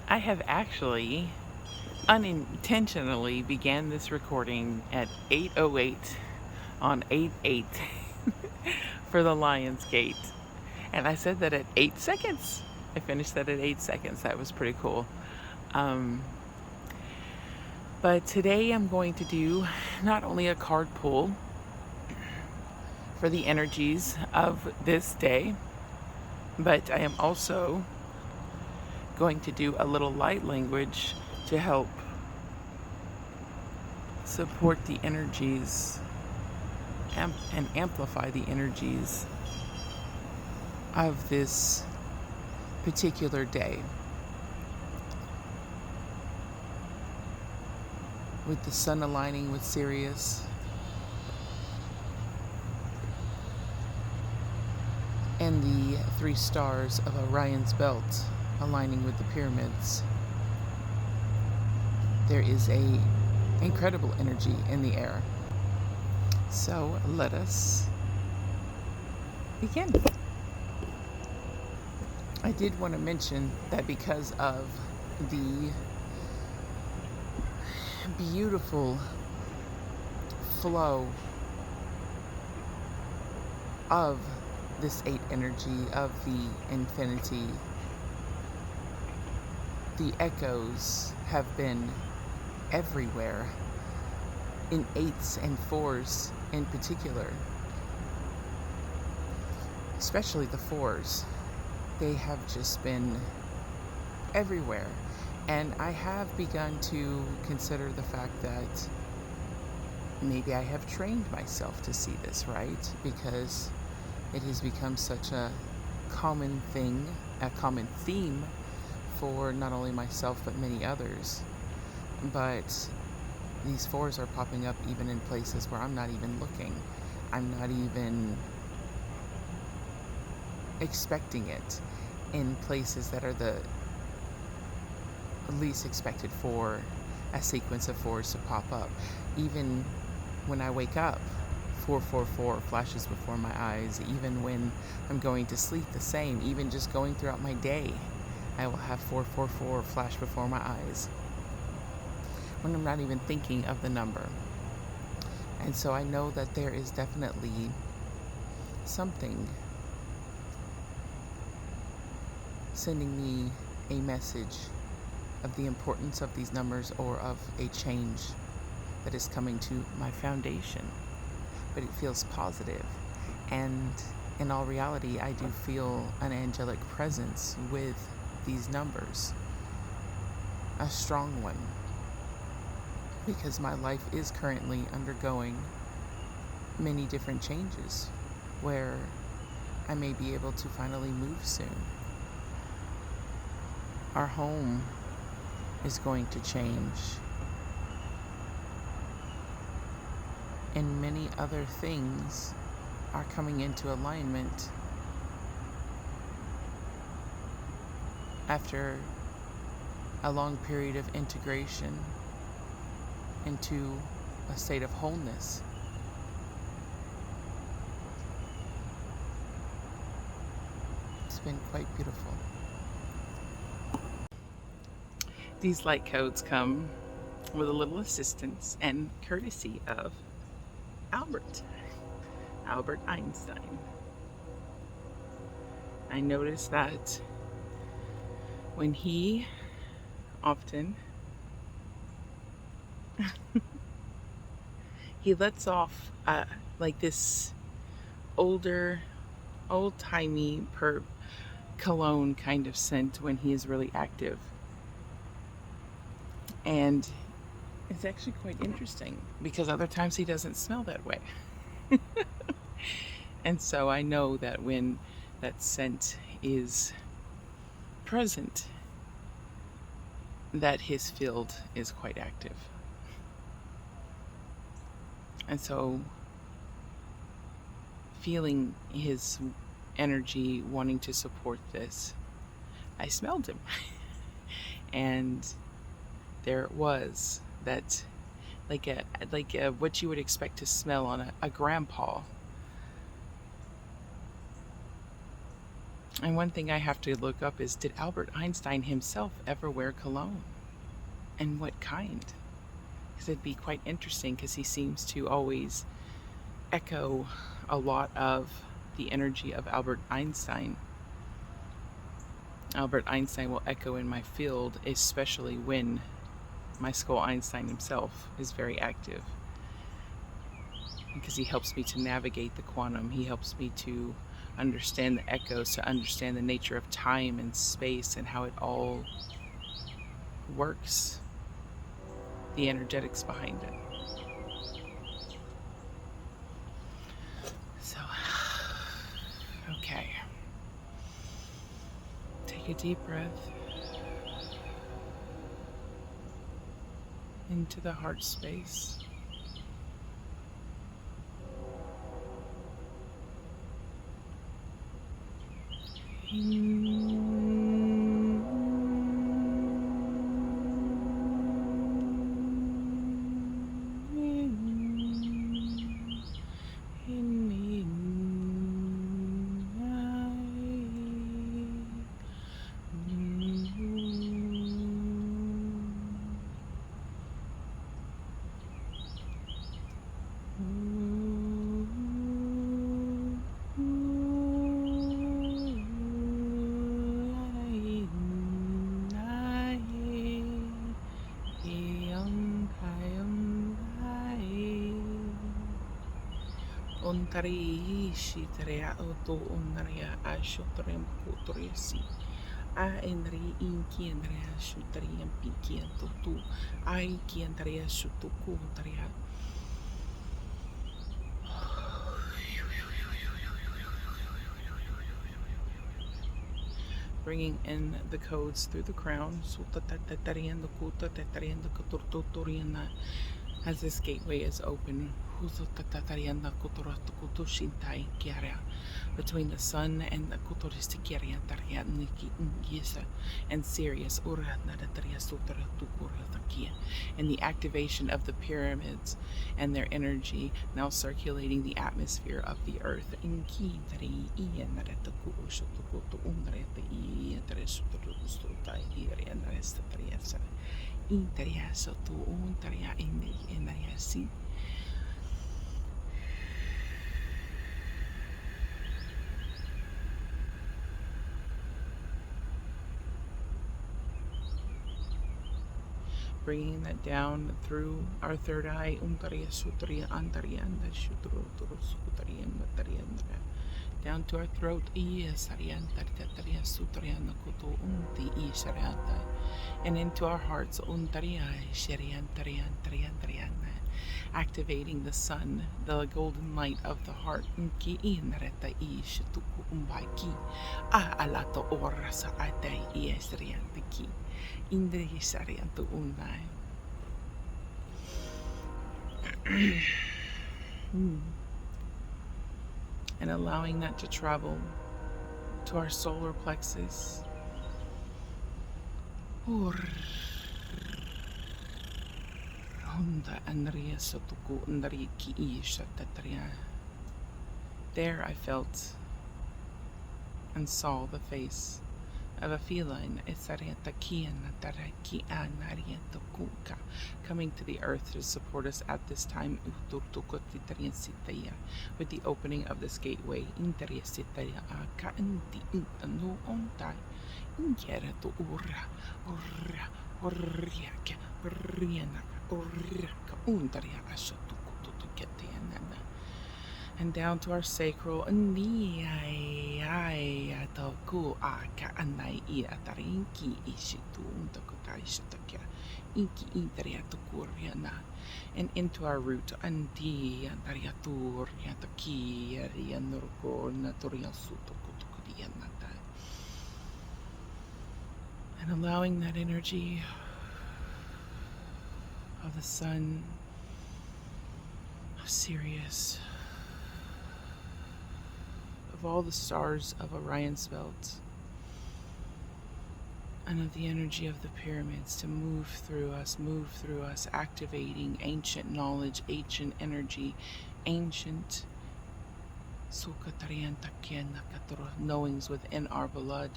I have actually unintentionally began this recording at 8:08 on 8/8 for the Lion'sGate. And I said that at 8 seconds. I finished that at 8 seconds. That was pretty cool. But today I'm going to do not only a card pull for the energies of this day, but I am also going to do a little light language to help support the energies and amplify the energies of this particular day. With the sun aligning with Sirius and the 3 stars of Orion's belt aligning with the pyramids, there is a incredible energy in the air. So let us begin. I did want to mention that because of the beautiful flow of this 8 energy of the infinity, the echoes have been everywhere, in 8s and 4s in particular, especially the 4s. They have just been everywhere. And I have begun to consider the fact that maybe I have trained myself to see this, right? Because it has become such a common thing, a common theme for not only myself but many others. But these 4s are popping up even in places where I'm not even looking. I'm not even expecting it, in places that are the least expected for a sequence of 4s to pop up. Even when I wake up, 444 flashes before my eyes. Even when I'm going to sleep, the same. Even just going throughout my day, I will have 444 flash before my eyes when I'm not even thinking of the number. And so I know that there is definitely something sending me a message of the importance of these numbers, or of a change that is coming to my foundation. But it feels positive. And in all reality, I do feel an angelic presence with these numbers. A strong one. Because my life is currently undergoing many different changes, where I may be able to finally move soon. Our home is going to change, and many other things are coming into alignment after a long period of integration into a state of wholeness. It's been quite beautiful. These light codes come with a little assistance and courtesy of Albert Einstein. I noticed that when he often he lets off like this old-timey cologne kind of scent when he is really active. And it's actually quite interesting, because other times he doesn't smell that way. And so I know that when that scent is present, that his field is quite active. And so feeling his energy wanting to support this, I smelled him. And there it was, that like a what you would expect to smell on a grandpa. And one thing I have to look up is, did Albert Einstein himself ever wear cologne? And what kind? Because it'd be quite interesting, because he seems to always echo a lot of the energy of Albert Einstein. Albert Einstein will echo in my field, especially when my skull Einstein himself is very active. Because he helps me to navigate the quantum. He helps me to understand the echoes, to understand the nature of time and space and how it all works, the energetics behind it. So, okay. Take a deep breath into the heart space. Ontari shitrea auto onaria ashotrem kutoriasi. A enri inkiendrea shutriam pikiento tu. Ai kiendrea shutuku taria. Bringing in the codes through the crown. As this gateway is open, between the sun and the and Sirius, and the activation of the pyramids and their energy now circulating the atmosphere of the earth. Bringing that down through our third eye, down to our throat, and into our hearts, activating the sun, the golden light of the heart. And allowing that to travel to our solar plexus. There I felt and saw the face of a feline coming to the earth to support us at this time with the opening of this gateway. And down to our sacral, and into our root, and allowing that energy of the sun, of Sirius, of all the stars of Orion's belt, and of the energy of the pyramids to move through us, activating ancient knowledge, ancient energy, ancient knowings within our blood,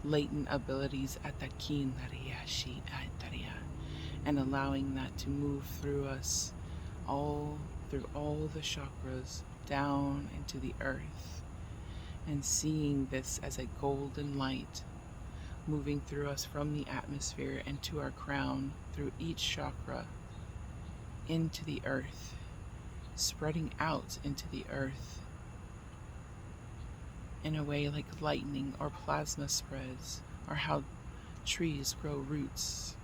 latent abilities, and allowing that to move through us, through all the chakras, down into the earth, and seeing this as a golden light moving through us from the atmosphere and to our crown, through each chakra, into the earth, spreading out into the earth in a way like lightning or plasma spreads, or how trees grow roots,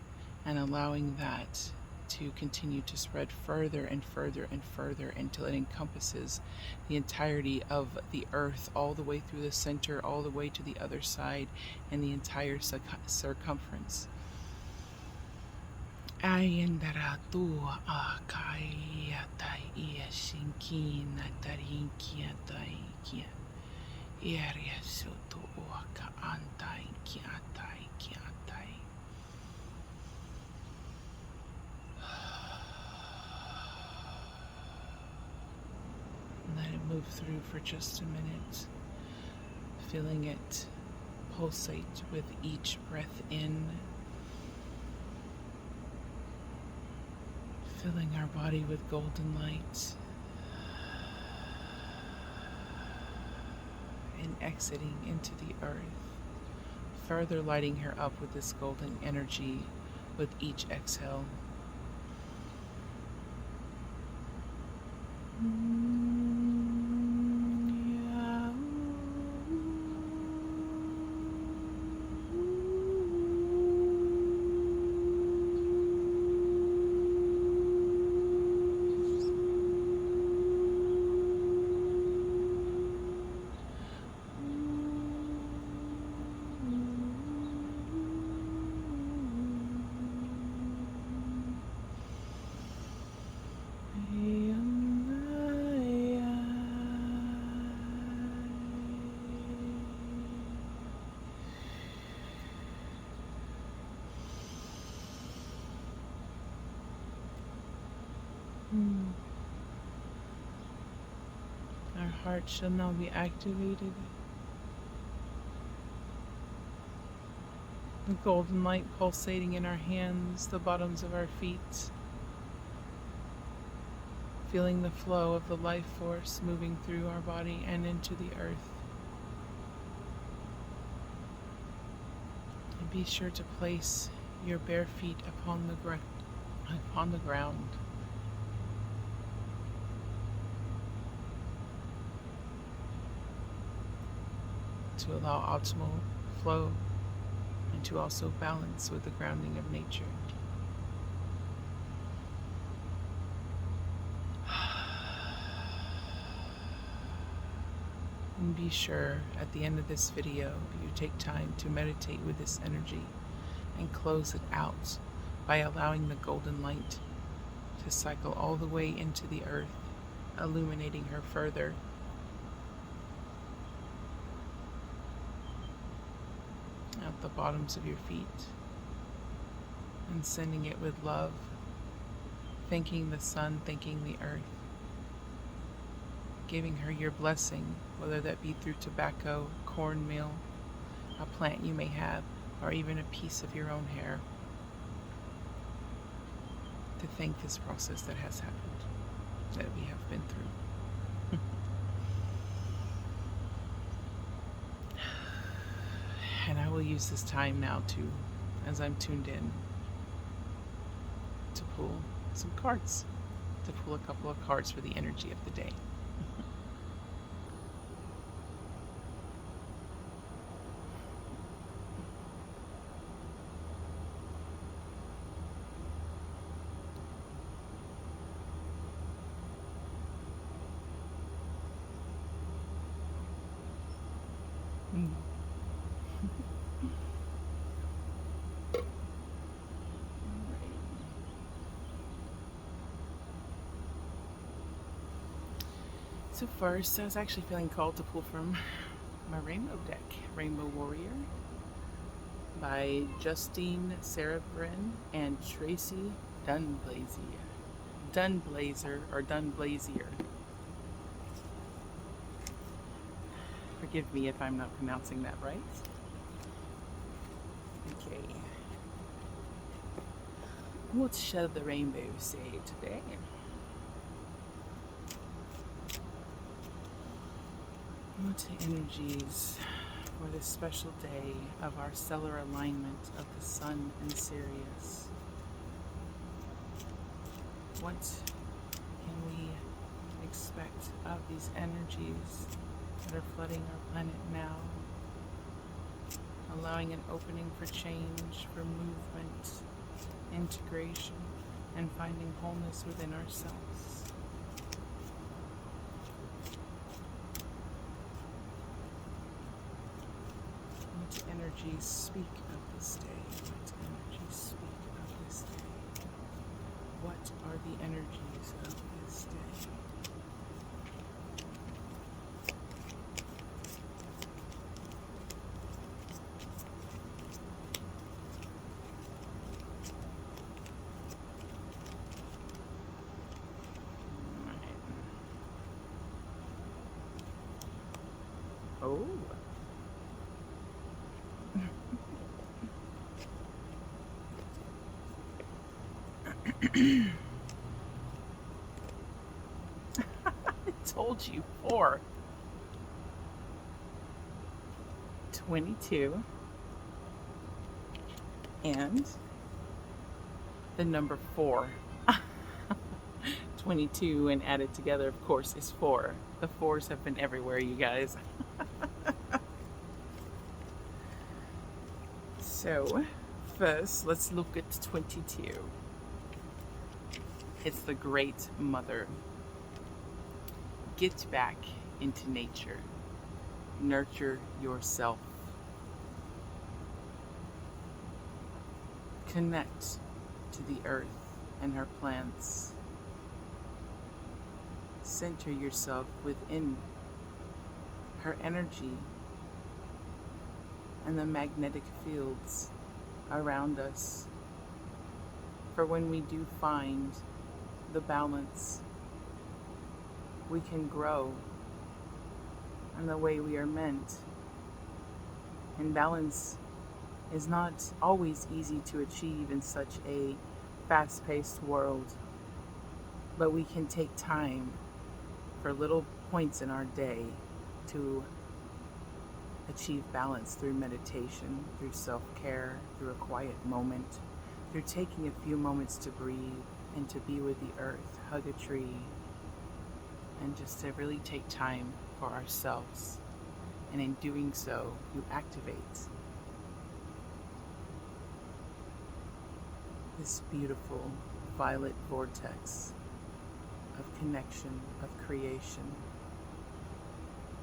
and allowing that to continue to spread further and further and further until it encompasses the entirety of the earth, all the way through the center, all the way to the other side, and the entire circumference. Let it move through for just a minute, feeling it pulsate with each breath in, filling our body with golden light, and exiting into the earth, further lighting her up with this golden energy with each exhale. Our heart shall now be activated. The golden light pulsating in our hands, the bottoms of our feet. Feeling the flow of the life force moving through our body and into the earth. And be sure to place your bare feet upon the ground. To allow optimal flow and to also balance with the grounding of nature. And be sure at the end of this video you take time to meditate with this energy and close it out by allowing the golden light to cycle all the way into the earth, illuminating her further. At the bottoms of your feet, and sending it with love, thanking the sun, thanking the earth, giving her your blessing, whether that be through tobacco, cornmeal, a plant you may have, or even a piece of your own hair, to thank this process that has happened, that we have been through. And I will use this time now to, as I'm tuned in, to pull some cards, to pull a couple of cards for the energy of the day. So first, I was actually feeling called to pull from my rainbow deck, Rainbow Warrior, by Justine Cerebrin and Tracy Dunblazier. Forgive me if I'm not pronouncing that right. Okay. What shall the rainbow say today? What energies for this special day of our stellar alignment of the Sun and Sirius? What can we expect of these energies that are flooding our planet now, allowing an opening for change, for movement, integration, and finding wholeness within ourselves? What energies speak of this day? What energies speak of this day? What are the energies of this day? Oh. I told you 4. 22 and the number 4. 22 and added together, of course, is 4. The 4s have been everywhere, you guys. So, first, let's look at 22. It's the Great Mother. Get back into nature. Nurture yourself. Connect to the earth and her plants. Center yourself within her energy and the magnetic fields around us. For when we do find the balance, we can grow in the way we are meant. And balance is not always easy to achieve in such a fast-paced world, but we can take time for little points in our day to achieve balance through meditation, through self-care, through a quiet moment, through taking a few moments to breathe and to be with the earth, hug a tree, and just to really take time for ourselves. And in doing so, you activate this beautiful violet vortex of connection, of creation,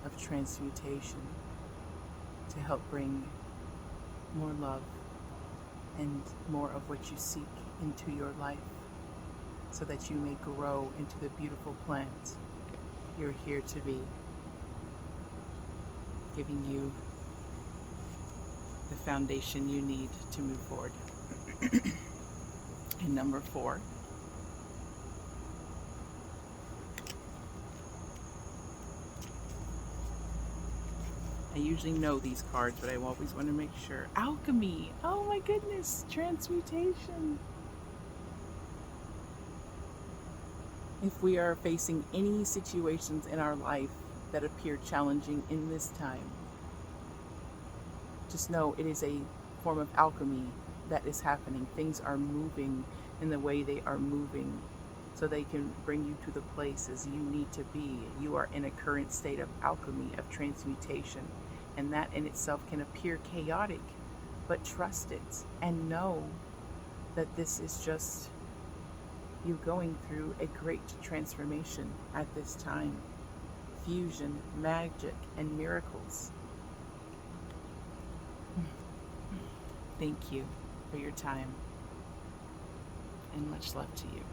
of transmutation, to help bring more love and more of what you seek into your life, so that you may grow into the beautiful plant you're here to be, giving you the foundation you need to move forward. And number 4. I usually know these cards, but I always want to make sure. Alchemy! Oh my goodness! Transmutation! If we are facing any situations in our life that appear challenging in this time, just know it is a form of alchemy that is happening. Things are moving in the way they are moving, so they can bring you to the places you need to be. You are in a current state of alchemy, of transmutation, and that in itself can appear chaotic, but trust it and know that this is just you going through a great transformation at this time. Fusion, magic, and miracles. Thank you for your time, and much love to you.